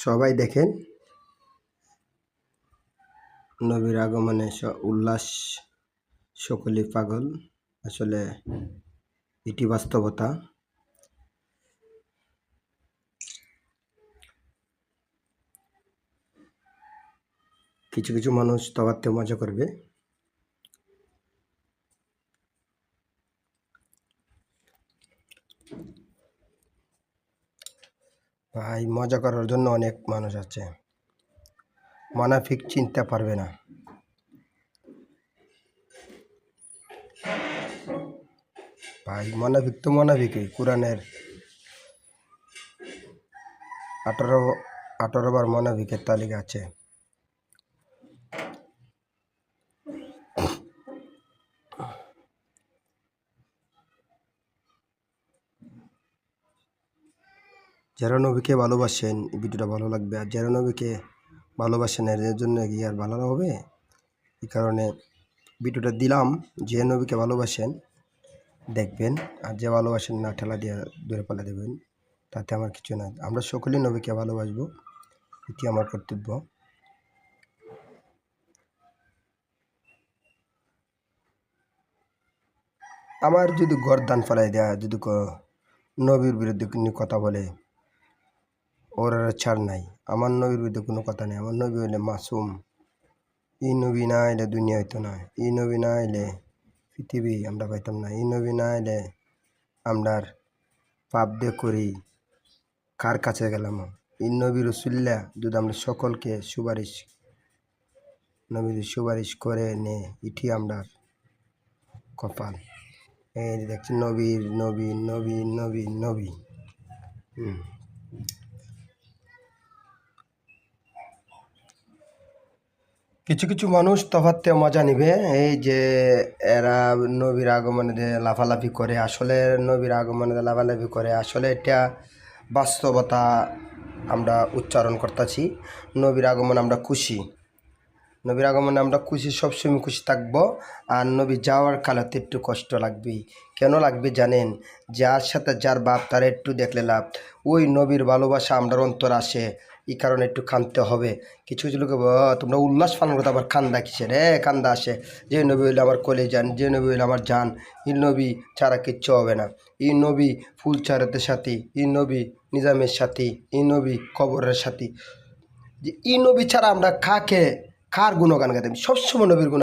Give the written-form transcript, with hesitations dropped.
সবাই দেখেন নবীর আগমনে উল্লাস, সকলে পাগল। আসলে এটি বাস্তবতা। কিছু কিছু মানুষ তবাতে মজা করবে। ভাই, মজা করার জন্য অনেক মানুষ আছে, মুনাফিক চিনতে পারবে না। ভাই, মুনাফিক তো মুনাফিকই। কোরআনের 18 বার মুনাফিকের তালিকা আছে। যারা নবীকে ভালোবাসেন ভিডিওটা ভালো লাগবে, আর যারা নবীকে ভালোবাসেন এর জন্য কি আর ভালো হবে? এই কারণে ভিডিওটা দিলাম। যে নবীকে ভালোবাসেন দেখবেন, আর যে ভালোবাসেন না ঠেলা দিয়ে দূরে পালা দেবেন, তাতে আমার কিছু না। আমরা সকলেই নবীকে ভালোবাসবো, এটি আমার কর্তব্য। আমার যদি গর্দান ফেলাই দেয়, যদি নবীর বিরুদ্ধে কোনো কথা বলে, ওর ছাড় নাই। আমার নবীর বিরুদ্ধে কোনো কথা নেই। আমার নবী হইলে মাসুম। এই নবী না এলে দুনিয়া হইতো না। এই নবী না এলে পৃথিবী আমরা পাইতাম না। এই নবী না এলে আমরার পাপ দিয়ে করি কার কাছে গেলাম। এই নবী রসুল্লাহ যদি আমরা সকলকে সুপারিশ করে নে, এটি আমরা কপাল। এই দেখছি নবীর নবী নবী নবী নবী। কিছু কিছু মানুষ তফাতে মজা নিবে। এই যে এরা নবীর আগমনে লাফালাফি করে, আসলে নবীর আগমনে লাফালাফি করে, আসলে এটা বাস্তবতা আমরা উচ্চারণ করতেছি। নবীর আগমনে আমরা খুশি, নবীর আগমনে আমরা খুশি, সবসময় খুশি থাকবো। আর নবী যাওয়ার কালেতে একটু কষ্ট লাগবেই। কেন লাগবে জানেন? যার সাথে যার বাপ তার একটু দেখলে লাভ। ওই নবীর ভালোবাসা আমরা অন্তর আসে, এই কারণে একটু কাঁদতে হবে। কিছু কিছু লোক তোমরা উল্লাস পালন করতে, আবার কান্দা কিসের? কান্দা আসে। যে নবী হইলে আমার কলে যান, যে নবী হইলে আমার জান, এই নবী ছাড়া কিচ্ছু হবে না। এই নবী ফুল চারাতের সাথী, এই নবী নিজামের সাথী, এই নবী কবরের সাথী। যে এই নবী ছাড়া আমরা কার গুণগান গাইতাম? সবসময় নবীর গুণ।